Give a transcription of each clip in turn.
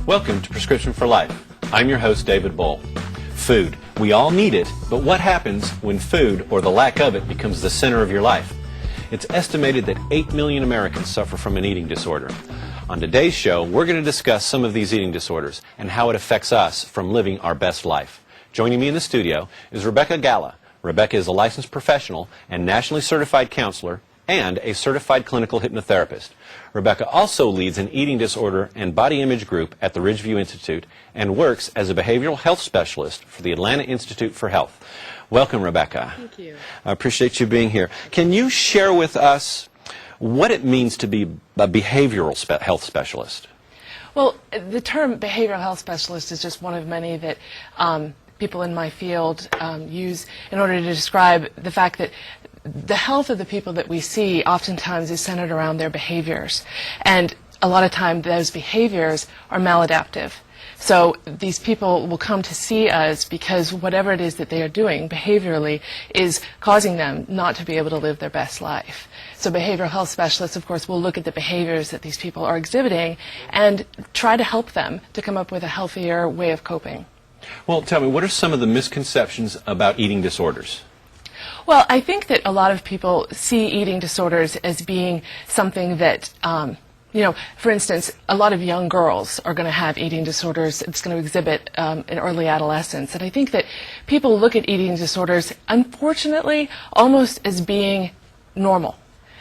Welcome to Prescription for Life. I'm your host, David Bull. Food. We all need it, but what happens when food, or the lack of it, becomes the center of your life? It's estimated that 8 million Americans suffer from an eating disorder. On today's show, we're going to discuss some of these eating disorders and how it affects us from living our best life. Joining me in the studio is Rebecca Gala. Rebecca is a licensed professional and nationally certified counselor and a certified clinical hypnotherapist. Rebecca also leads an eating disorder and body image group at the Ridgeview Institute and works as a behavioral health specialist for the Atlanta Institute for Health. Welcome, Rebecca. Thank you. I appreciate you being here. Can you share with us what it means to be a behavioral health specialist? Well, the term behavioral health specialist is just one of many that people in my field use in order to describe the fact that the health of the people that we see oftentimes is centered around their behaviors. And a lot of time those behaviors are maladaptive. So these people will come to see us because whatever it is that they are doing behaviorally is causing them not to be able to live their best life. So behavioral health specialists, of course, will look at the behaviors that these people are exhibiting and try to help them to come up with a healthier way of coping. Well, tell me, what are some of the misconceptions about eating disorders? Well, I think that a lot of people see eating disorders as being something that, for instance, a lot of young girls are going to have eating disorders. It's going to exhibit in early adolescence. And I think that people look at eating disorders, unfortunately, almost as being normal.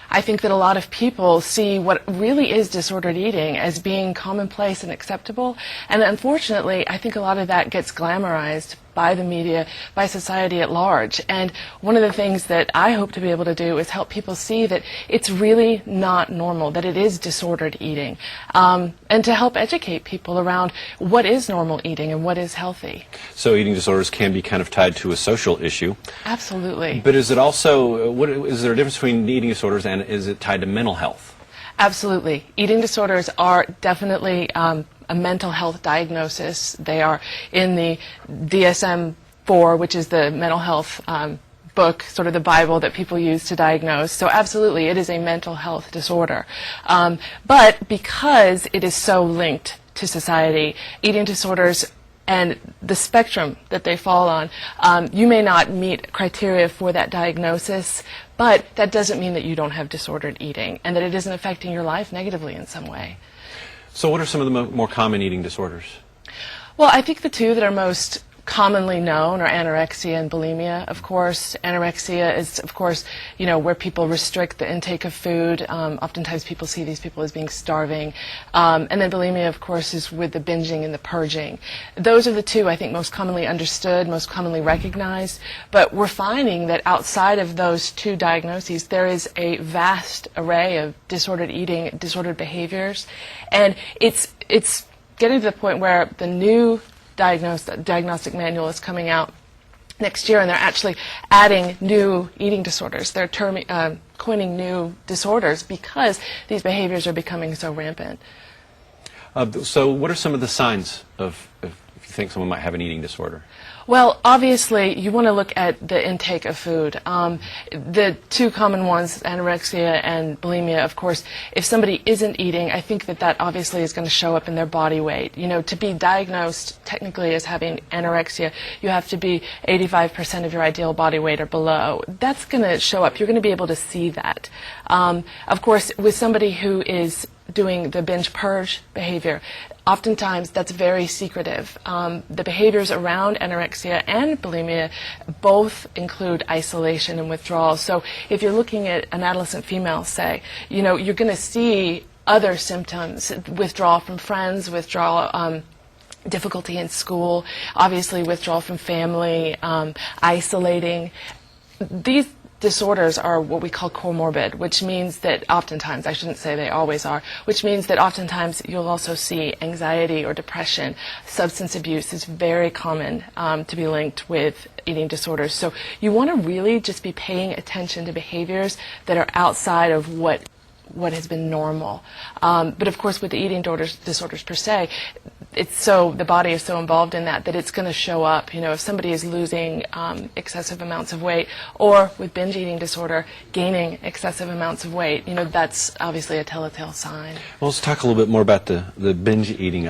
I think that a lot of people see what really is disordered eating as being commonplace and acceptable. And unfortunately, I think a lot of that gets glamorized by the media, by society at large. And one of the things that I hope to be able to do is help people see that it's really not normal, that it is disordered eating, and to help educate people around what is normal eating and what is healthy. So eating disorders can be kind of tied to a social issue. Absolutely. But is it also, is there a difference between eating disorders and is it tied to mental health? Absolutely. Eating disorders are definitely a mental health diagnosis. They are in the DSM-4, which is the mental health book, sort of the Bible that people use to diagnose. So absolutely, it is a mental health disorder. But because it is so linked to society, eating disorders and the spectrum that they fall on, you may not meet criteria for that diagnosis, but that doesn't mean that you don't have disordered eating and that it isn't affecting your life negatively in some way. So what are some of the more common eating disorders? Well, I think the two that are most commonly known are anorexia and bulimia, of course. Anorexia is, of course, where people restrict the intake of food. Oftentimes people see these people as being starving. And then bulimia, of course, is with the binging and the purging. Those are the two, I think, most commonly understood, most commonly recognized. But we're finding that outside of those two diagnoses, there is a vast array of disordered eating, disordered behaviors. And it's getting to the point where the new diagnostic manual is coming out next year, and they're actually adding new eating disorders. They're coining new disorders because these behaviors are becoming so rampant. So what are some of the signs of if you think someone might have an eating disorder? Well, obviously, you want to look at the intake of food. The two common ones, anorexia and bulimia, of course, if somebody isn't eating, I think that obviously is going to show up in their body weight. To be diagnosed technically as having anorexia, you have to be 85% of your ideal body weight or below. That's going to show up. You're going to be able to see that. Of course, with somebody who is doing the binge purge behavior, oftentimes that's very secretive. The behaviors around anorexia and bulimia both include isolation and withdrawal. So if you're looking at an adolescent female, say, you're going to see other symptoms: withdrawal from friends, withdrawal, difficulty in school, obviously withdrawal from family, isolating. These disorders are what we call comorbid, which means that oftentimes, I shouldn't say they always are, which means that oftentimes you'll also see anxiety or depression. Substance abuse is very common to be linked with eating disorders. So you want to really just be paying attention to behaviors that are outside of what has been normal. But of course, with the eating disorders per se, the body is so involved in that it's going to show up. You know, if somebody is losing excessive amounts of weight, or with binge eating disorder, gaining excessive amounts of weight, you know, that's obviously a telltale sign. Well, let's talk a little bit more about the binge eating.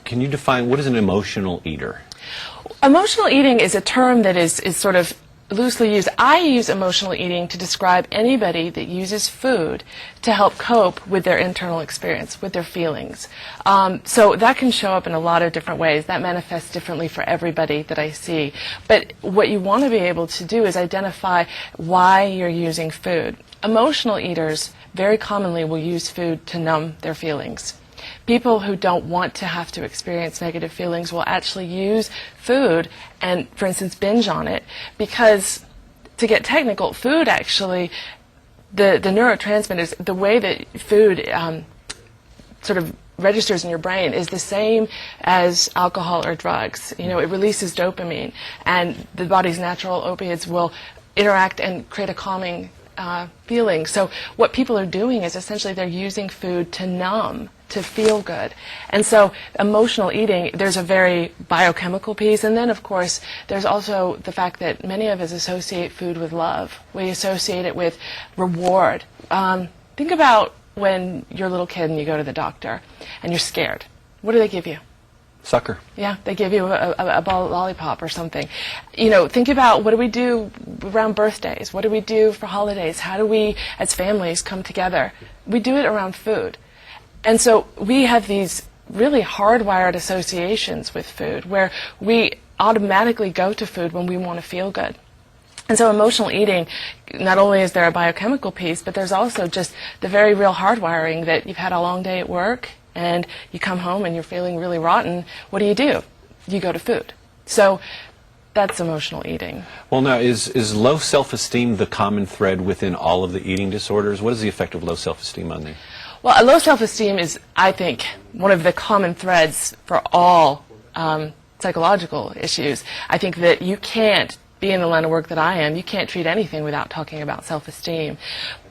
Can you define what is an emotional eater? Emotional eating is a term that is sort of loosely used. I use emotional eating to describe anybody that uses food to help cope with their internal experience, with their feelings. So that can show up in a lot of different ways. That manifests differently for everybody that I see. But what you want to be able to do is identify why you're using food. Emotional eaters very commonly will use food to numb their feelings. People who don't want to have to experience negative feelings will actually use food and, for instance, binge on it, because, to get technical, food actually, the neurotransmitters, the way that food sort of registers in your brain is the same as alcohol or drugs. You know, it releases dopamine, and the body's natural opiates will interact and create a calming feeling. So what people are doing is essentially they're using food to numb, to feel good. And so emotional eating, there's a very biochemical piece, and then of course there's also the fact that many of us associate food with love. We associate it with reward. Think about when you're a little kid and you go to the doctor and you're scared. What do they give you? Sucker. Yeah, they give you a ball lollipop or something. You know, think about, what do we do around birthdays? What do we do for holidays? How do we, as families, come together? We do it around food. And so we have these really hardwired associations with food where we automatically go to food when we want to feel good. And so emotional eating, not only is there a biochemical piece, but there's also just the very real hardwiring that you've had a long day at work and you come home and you're feeling really rotten. What do? You go to food. So that's emotional eating. Well, now, is low self-esteem the common thread within all of the eating disorders? What is the effect of low self-esteem on them? Well, a low self-esteem is, I think, one of the common threads for all psychological issues. I think that you can't be in the line of work that I am, you can't treat anything without talking about self-esteem.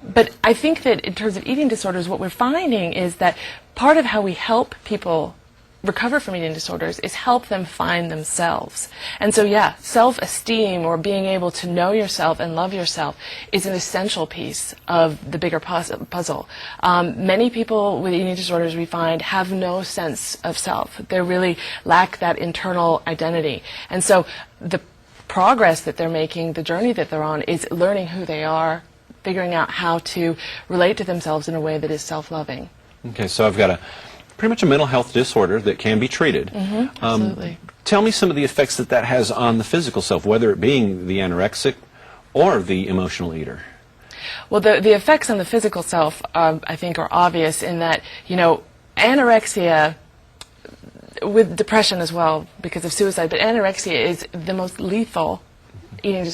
But I think that in terms of eating disorders, what we're finding is that part of how we help people recover from eating disorders is help them find themselves. And so, yeah, self-esteem, or being able to know yourself and love yourself, is an essential piece of the bigger puzzle. Many people with eating disorders, we find, have no sense of self. They really lack that internal identity. And so the progress that they're making, the journey that they're on, is learning who they are, figuring out how to relate to themselves in a way that is self-loving. Okay, so I've got pretty much a mental health disorder that can be treated. Absolutely. Tell me some of the effects that has on the physical self, whether it being the anorexic or the emotional eater. Well, the effects on the physical self, I think, are obvious in that, you know, anorexia, with depression as well because of suicide, but anorexia is the most lethal eating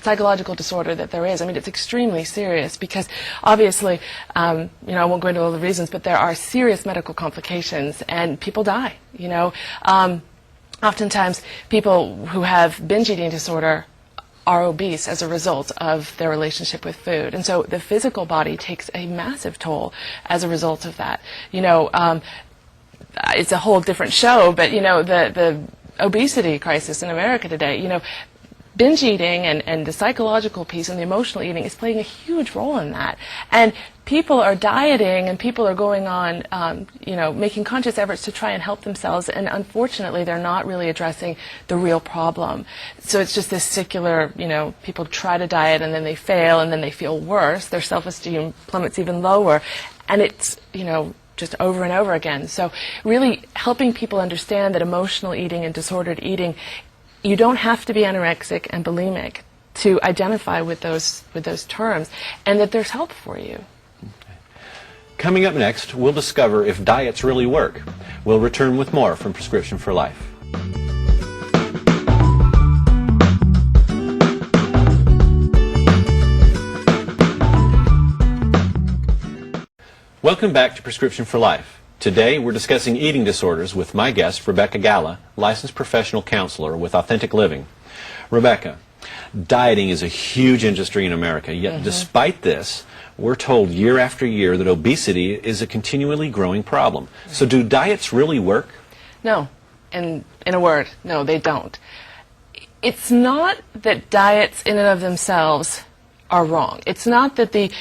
psychological disorder that there is. I mean, it's extremely serious because obviously, you know, I won't go into all the reasons, but there are serious medical complications and people die, you know. Oftentimes, people who have binge eating disorder are obese as a result of their relationship with food. And so the physical body takes a massive toll as a result of that. You know, it's a whole different show, but, you know, the obesity crisis in America today, you know, binge eating and the psychological piece and the emotional eating is playing a huge role in that. And people are dieting and people are going on, you know, making conscious efforts to try and help themselves, and unfortunately they're not really addressing the real problem. So it's just this secular, you know, people try to diet and then they fail and then they feel worse, their self-esteem plummets even lower, and it's, you know, just over and over again. So really helping people understand that emotional eating and disordered eating, you don't have to be anorexic and bulimic to identify with those terms, and that there's help for you. Okay. Coming up next, we'll discover if diets really work. We'll return with more from Prescription for Life. Welcome back to Prescription for Life. Today we're discussing eating disorders with my guest, Rebecca Galla, licensed professional counselor with Authentic Living. Rebecca, dieting is a huge industry in America, yet despite this, we're told year after year that obesity is a continually growing problem. So do diets really work? No. In a word, no, they don't. It's not that diets in and of themselves are wrong. It's not that the,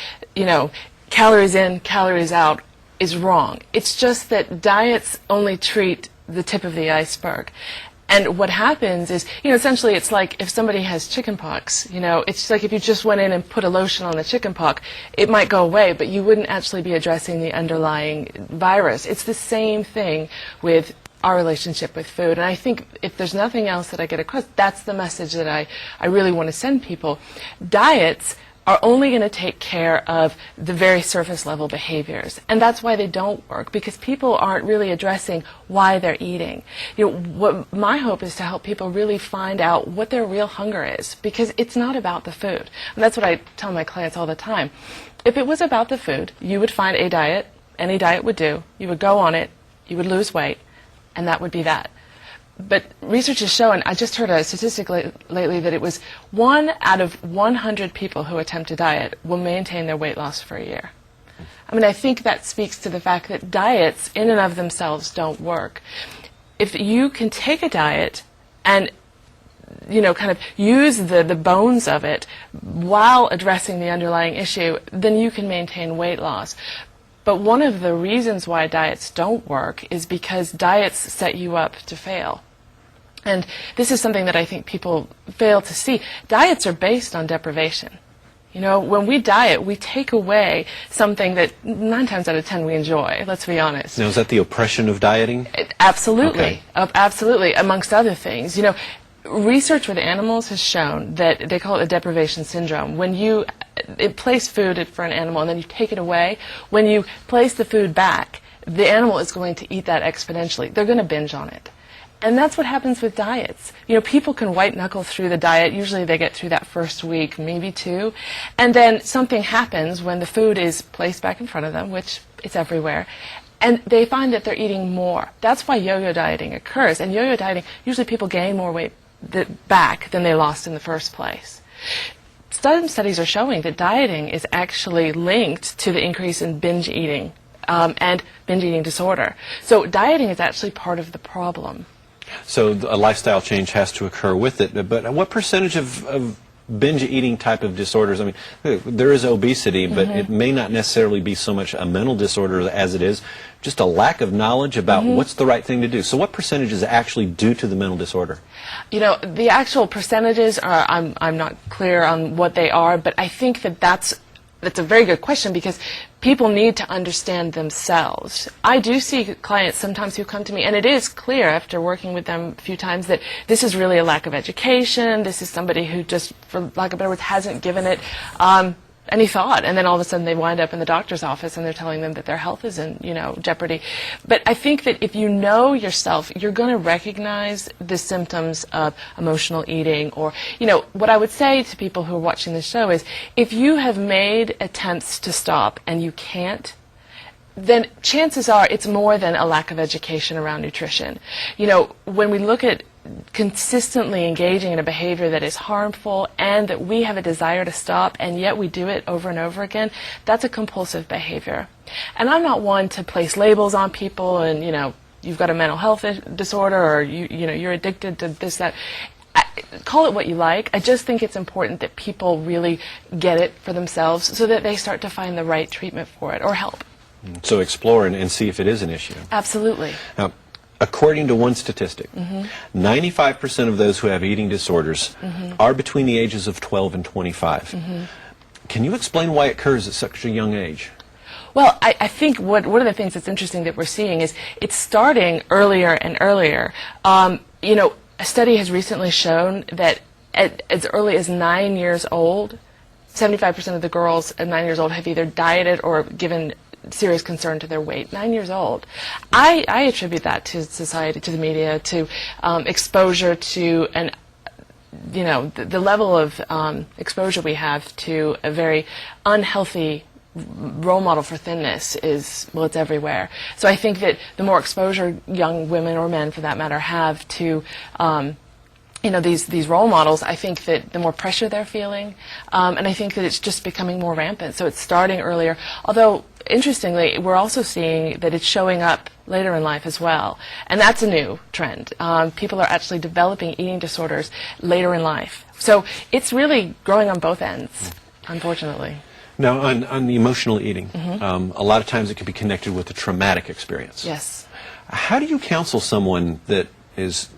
calories in, calories out is wrong. It's just that diets only treat the tip of the iceberg. And what happens is, essentially it's like if somebody has chickenpox, it's like if you just went in and put a lotion on the chickenpox, it might go away, but you wouldn't actually be addressing the underlying virus. It's the same thing with our relationship with food. And I think if there's nothing else that I get across, that's the message that I really want to send people. Diets are only going to take care of the very surface level behaviors. And that's why they don't work, because people aren't really addressing why they're eating. What my hope is to help people really find out what their real hunger is, because it's not about the food. And that's what I tell my clients all the time. If it was about the food, you would find a diet, any diet would do, you would go on it, you would lose weight, and that would be that. But research has shown, I just heard a statistic lately that it was 1 out of 100 people who attempt a diet will maintain their weight loss for a year. I mean, I think that speaks to the fact that diets in and of themselves don't work. If you can take a diet and kind of use the bones of it while addressing the underlying issue, then you can maintain weight loss. But one of the reasons why diets don't work is because diets set you up to fail. And this is something that I think people fail to see. Diets are based on deprivation. When we diet, we take away something that 9 times out of 10 we enjoy, let's be honest. Now, is that the oppression of dieting? Absolutely. Okay. Absolutely, amongst other things. Research with animals has shown that they call it a deprivation syndrome. When you place food for an animal and then you take it away, when you place the food back, the animal is going to eat that exponentially. They're going to binge on it. And that's what happens with diets. People can white knuckle through the diet. Usually they get through that first week, maybe 2. And then something happens when the food is placed back in front of them, which it's everywhere. And they find that they're eating more. That's why yo-yo dieting occurs. And yo-yo dieting, usually people gain more weight back than they lost in the first place. Some studies are showing that dieting is actually linked to the increase in binge eating and binge eating disorder. So dieting is actually part of the problem. So a lifestyle change has to occur with it. But what percentage of binge eating type of disorders, I mean, there is obesity, but it may not necessarily be so much a mental disorder as it is just a lack of knowledge about what's the right thing to do. So what percentage is actually due to the mental disorder? The actual percentages are, I'm not clear on what they are, but I think that's a very good question, because people need to understand themselves. I do see clients sometimes who come to me, and it is clear after working with them a few times that this is really a lack of education. This is somebody who just, for lack of better words, hasn't given it any thought, and then all of a sudden they wind up in the doctor's office and they're telling them that their health is in jeopardy. But I think that if you know yourself, you're going to recognize the symptoms of emotional eating. Or what I would say to people who are watching this show is, if you have made attempts to stop and you can't, then chances are it's more than a lack of education around nutrition. When we look at consistently engaging in a behavior that is harmful and that we have a desire to stop, and yet we do it over and over again, that's a compulsive behavior. And I'm not one to place labels on people and, you've got a mental health disorder, or you're addicted to this, that. Call it what you like. I just think it's important that people really get it for themselves so that they start to find the right treatment for it or help. So explore and see if it is an issue. Absolutely. Now, according to one statistic, 95% of those who have eating disorders are between the ages of 12 and 25. Can you explain why it occurs at such a young age? Well, I think one of the things that's interesting that we're seeing is it's starting earlier and earlier. A study has recently shown that as early as 9 years old, 75% of the girls at 9 years old have either dieted or given serious concern to their weight. 9 years old. I attribute that to society, to the media, to exposure to the level of exposure we have to a very unhealthy role model for thinness is, well, it's everywhere. So I think that the more exposure young women, or men for that matter, have to these role models, I think that the more pressure they're feeling, and I think that it's just becoming more rampant. So it's starting earlier. Although, interestingly, we're also seeing that it's showing up later in life as well. And that's a new trend. People are actually developing eating disorders later in life. So it's really growing on both ends, unfortunately. Now, on the emotional eating, a lot of times it can be connected with a traumatic experience. Yes. How do you counsel someone that is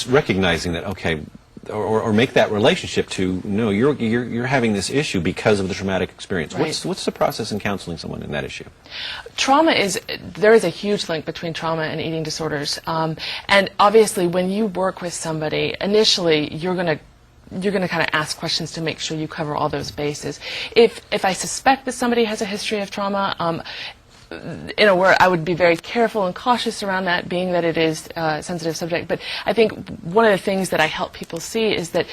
recognizing that, okay, or make that relationship to, no, you're having this issue because of the traumatic experience? Right. What's the process in counseling someone in that issue? There is a huge link between trauma and eating disorders. And obviously when you work with somebody, initially you're going to kind of ask questions to make sure you cover all those bases. If I suspect that somebody has a history of trauma, where I would be very careful and cautious around that, being that it is a sensitive subject. But I think one of the things that I help people see is that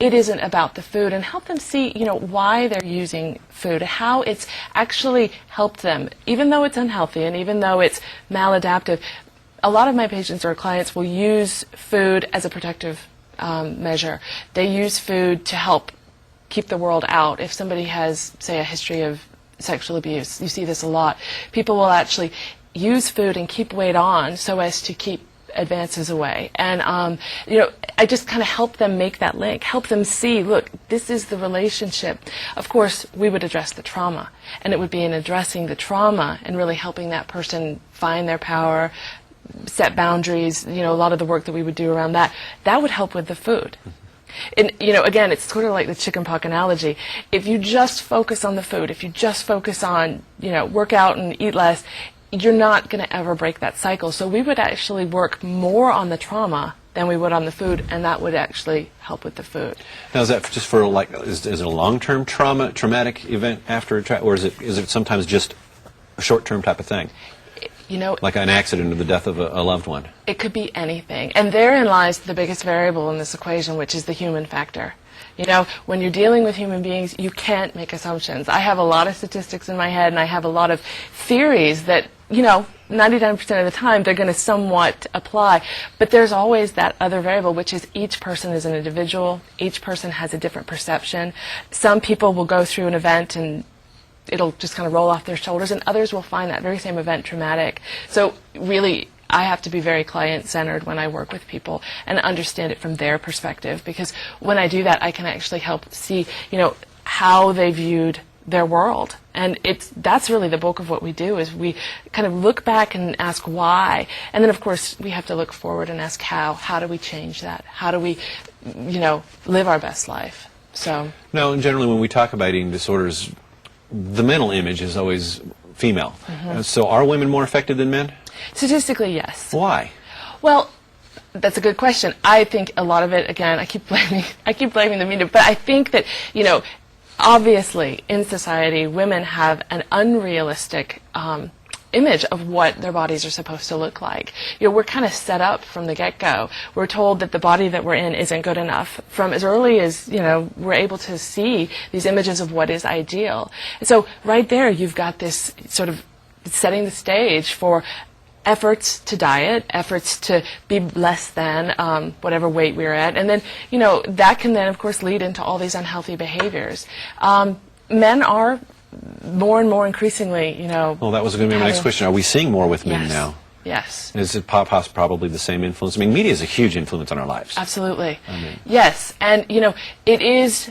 it isn't about the food, and help them see, why they're using food, how it's actually helped them, even though it's unhealthy and even though it's maladaptive. A lot of my patients or clients will use food as a protective measure. They use food to help keep the world out. If somebody has, say, a history of sexual abuse, you see this a lot. People will actually use food and keep weight on so as to keep advances away. And I just kind of help them make that link, help them see, look, this is the relationship. Of course, we would address the trauma, and it would be in addressing the trauma and really helping that person find their power, set boundaries, a lot of the work that we would do around that would help with the food. And, again, it's sort of like the chicken pox analogy. If you just focus on the food, if you just focus on, work out and eat less, you're not going to ever break that cycle. So we would actually work more on the trauma than we would on the food, and that would actually help with the food. Now, is that just for, is it a long-term traumatic event after, or is it sometimes just a short-term type of thing? Like an accident or the death of a loved one? It could be anything. And therein lies the biggest variable in this equation, which is the human factor. When you're dealing with human beings, you can't make assumptions. I have a lot of statistics in my head, and I have a lot of theories that, 99% of the time they're going to somewhat apply. But there's always that other variable, which is each person is an individual. Each person has a different perception. Some people will go through an event and it'll just kind of roll off their shoulders, and others will find that very same event traumatic. So really, I have to be very client-centered when I work with people and understand it from their perspective, because when I do that, I can actually help see, how they viewed their world. And that's really the bulk of what we do, is we kind of look back and ask why. And then, of course, we have to look forward and ask how. How do we change that? How do we, live our best life? So. Now, generally, when we talk about eating disorders, the mental image is always female. So are women more affected than men? Statistically, yes. Why? Well, that's a good question. I think a lot of it, again, I keep blaming the media, but I think that, obviously in society, women have an unrealistic image of what their bodies are supposed to look like. We're kind of set up from the get-go. We're told that the body that we're in isn't good enough. From as early as, we're able to see these images of what is ideal. And so right there, you've got this sort of setting the stage for efforts to diet, efforts to be less than whatever weight we're at. And then, that can then, of course, lead into all these unhealthy behaviors. Men are more and more increasingly, Well, that was going to be my next question. Are we seeing more with men now? Yes. Is it probably the same influence? I mean, media is a huge influence on our lives. Absolutely. Yes. And, it is,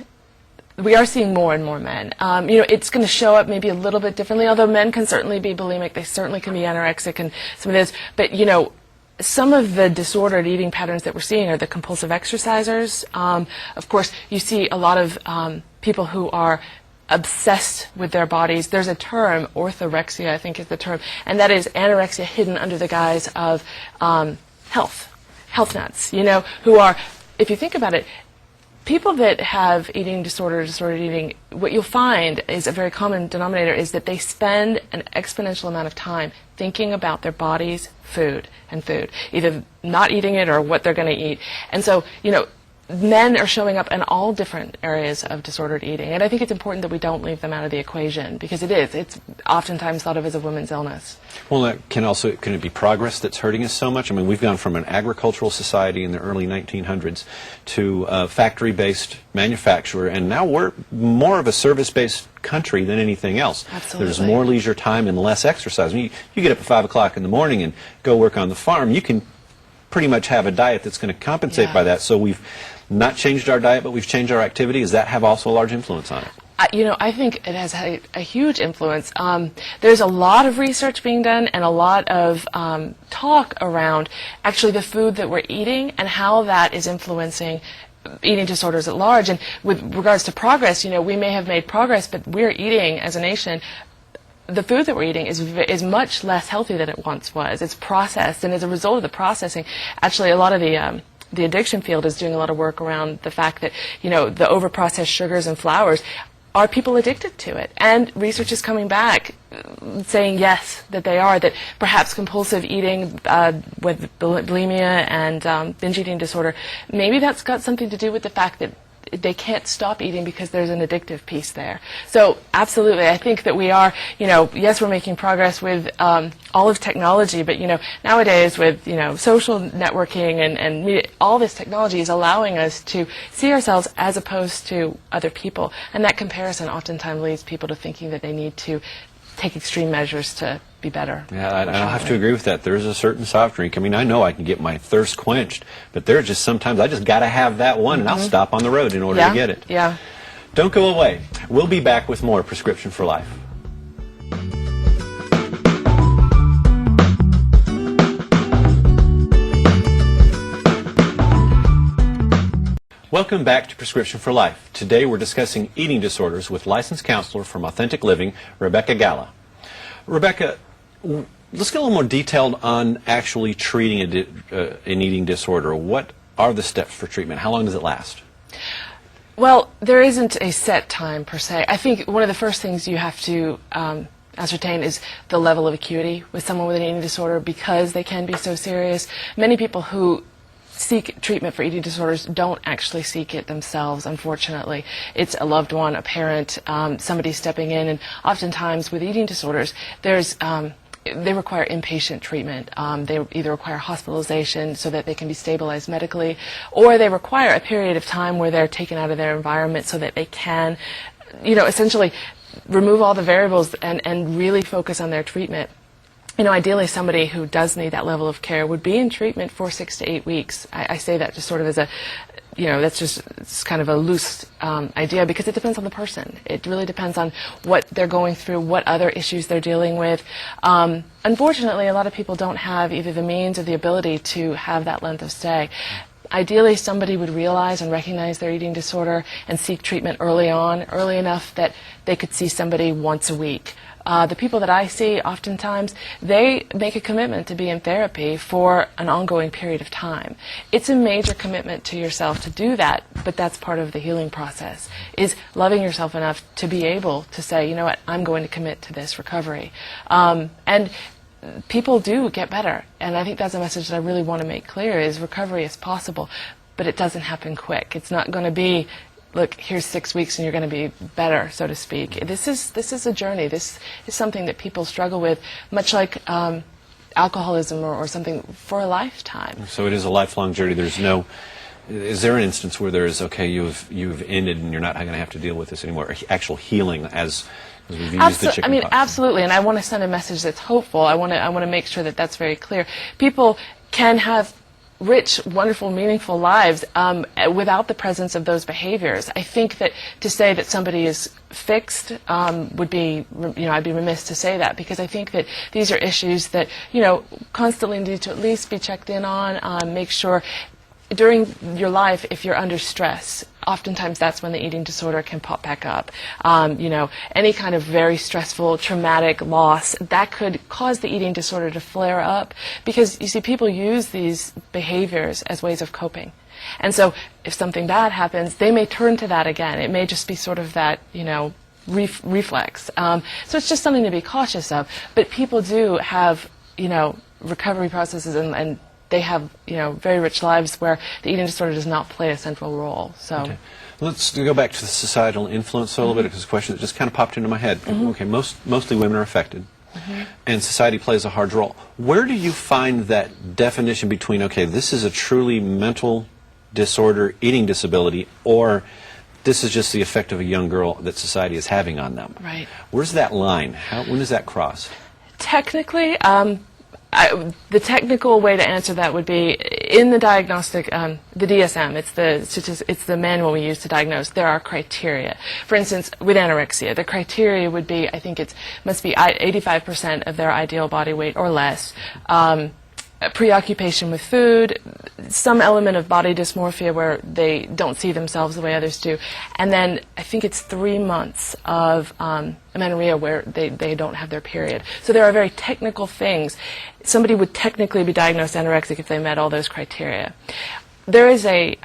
we are seeing more and more men. It's going to show up maybe a little bit differently, although men can certainly be bulimic. They certainly can be anorexic and some of this. But, some of the disordered eating patterns that we're seeing are the compulsive exercisers. Of course, you see a lot of people who are obsessed with their bodies. There's a term, orthorexia, I think is the term, and that is anorexia hidden under the guise of health nuts, who are, if you think about it, people that have eating disordered eating, what you'll find is a very common denominator is that they spend an exponential amount of time thinking about their body's food, either not eating it or what they're going to eat. And so, men are showing up in all different areas of disordered eating, and I think it's important that we don't leave them out of the equation, because it's oftentimes thought of as a women's illness. Well, that can it be progress that's hurting us so much? I mean, we've gone from an agricultural society in the early 1900s to a factory-based manufacturer, and now we're more of a service-based country than anything else. Absolutely. There's more leisure time and less exercise. I mean, you get up at 5 o'clock in the morning and go work on the farm, you can pretty much have a diet that's going to compensate by that. So we've not changed our diet, but we've changed our activity. Does that have also a large influence on it? I think it has a huge influence. There's a lot of research being done and a lot of talk around actually the food that we're eating and how that is influencing eating disorders at large. And with regards to progress, we may have made progress, but we're eating as a nation. The food that we're eating is much less healthy than it once was. It's processed, and as a result of the processing, actually a lot of the addiction field is doing a lot of work around the fact that, the over-processed sugars and flours, are people addicted to it? And research is coming back saying yes, that they are, that perhaps compulsive eating with bulimia and binge eating disorder, maybe that's got something to do with the fact that they can't stop eating because there's an addictive piece there. So absolutely, I think that we are, yes, we're making progress with all of technology, but nowadays with social networking and media, all this technology is allowing us to see ourselves as opposed to other people, and that comparison oftentimes leads people to thinking that they need to take extreme measures to be better. Yeah, I have to agree with that. There's a certain soft drink. I mean, I know I can get my thirst quenched, but there's just sometimes I just got to have that one, and I'll stop on the road in order to get it. Yeah. Don't go away. We'll be back with more Prescription for Life. Welcome back to Prescription for Life. Today we're discussing eating disorders with licensed counselor from Authentic Living, Rebecca Galla. Rebecca, let's get a little more detailed on actually treating an eating disorder. What are the steps for treatment? How long does it last? Well, there isn't a set time per se. I think one of the first things you have to ascertain is the level of acuity with someone with an eating disorder, because they can be so serious. Many people who seek treatment for eating disorders don't actually seek it themselves, unfortunately. It's a loved one, a parent, somebody stepping in, and oftentimes with eating disorders, they require inpatient treatment. They either require hospitalization so that they can be stabilized medically, or they require a period of time where they're taken out of their environment so that they can, essentially remove all the variables and really focus on their treatment. Ideally somebody who does need that level of care would be in treatment for 6 to 8 weeks. I say that just sort of as a, it's kind of a loose idea, because it depends on the person. It really depends on what they're going through, what other issues they're dealing with. Unfortunately, a lot of people don't have either the means or the ability to have that length of stay. Ideally, somebody would realize and recognize their eating disorder and seek treatment early on, early enough that they could see somebody once a week. The people that I see, oftentimes, they make a commitment to be in therapy for an ongoing period of time. It's a major commitment to yourself to do that, but that's part of the healing process, is loving yourself enough to be able to say, you know what, I'm going to commit to this recovery. And people do get better, and I think that's a message that I really want to make clear, is recovery is possible, but it doesn't happen quick. It's not going to be, look, here's 6 weeks and you're going to be better, so to speak. This is a journey. This is something that people struggle with, much like alcoholism or something, for a lifetime. So it is a lifelong journey. Is there an instance where there is, okay, you've ended and you're not going to have to deal with this anymore, or actual healing as we've used the chicken pox? Absolutely, and I want to send a message that's hopeful. I want to make sure that that's very clear. People can have rich, wonderful, meaningful lives without the presence of those behaviors. I think that to say that somebody is fixed would be, I'd be remiss to say that, because I think that these are issues that, constantly need to at least be checked in on, make sure during your life, if you're under stress, oftentimes that's when the eating disorder can pop back up. Any kind of very stressful, traumatic loss, that could cause the eating disorder to flare up, because you see, people use these behaviors as ways of coping. And so if something bad happens, they may turn to that again. It may just be sort of that, reflex. So it's just something to be cautious of. But people do have, recovery processes and they have, very rich lives where the eating disorder does not play a central role. So. Okay. Let's go back to the societal influence a little bit, because it's a question that just kind of popped into my head. Okay, mostly women are affected, and society plays a hard role. Where do you find that definition between, okay, this is a truly mental disorder, eating disability, or this is just the effect of a young girl that society is having on them? Right. Where's that line? When does that cross? Technically, the technical way to answer that would be in the diagnostic, the DSM. It's the manual we use to diagnose. There are criteria. For instance, with anorexia, the criteria would be, I think must be 85% of their ideal body weight or less. Preoccupation with food, some element of body dysmorphia where they don't see themselves the way others do, and then I think it's 3 months of amenorrhea where they don't have their period. So there are very technical things. Somebody would technically be diagnosed anorexic if they met all those criteria. There is a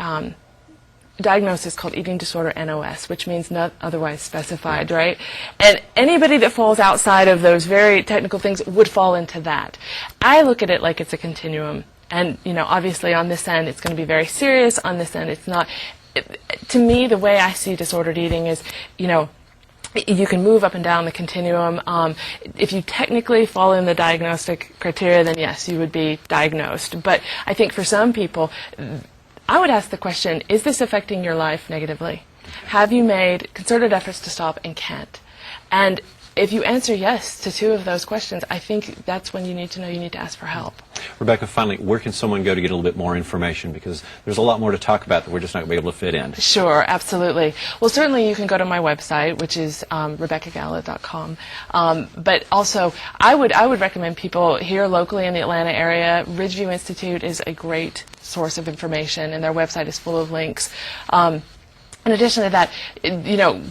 diagnosis called eating disorder NOS, which means not otherwise specified, right? And anybody that falls outside of those very technical things would fall into that. I look at it like it's a continuum. And, obviously on this end it's going to be very serious, on this end it's not. To me, the way I see disordered eating is, you can move up and down the continuum. If you technically fall in the diagnostic criteria, then yes, you would be diagnosed. But I think for some people, I would ask the question, is this affecting your life negatively? Have you made concerted efforts to stop and can't? And if you answer yes to 2 of those questions, I think that's when you need to know you need to ask for help. Rebecca, finally, where can someone go to get a little bit more information? Because there's a lot more to talk about that we're just not going to be able to fit in. Sure, absolutely. Well, certainly you can go to my website, which is RebeccaGala.com. But also, I would recommend people here locally in the Atlanta area. Ridgeview Institute is a great source of information, and their website is full of links. In addition to that,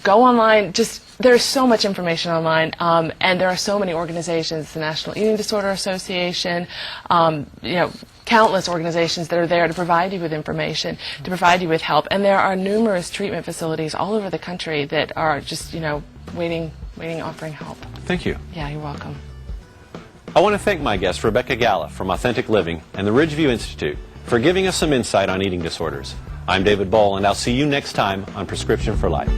go online. There's so much information online, and there are so many organizations, the National Eating Disorder Association, countless organizations that are there to provide you with information, to provide you with help. And there are numerous treatment facilities all over the country that are just, waiting, offering help. Thank you. Yeah, you're welcome. I want to thank my guest, Rebecca Gala from Authentic Living and the Ridgeview Institute, for giving us some insight on eating disorders. I'm David Boll, and I'll see you next time on Prescription for Life.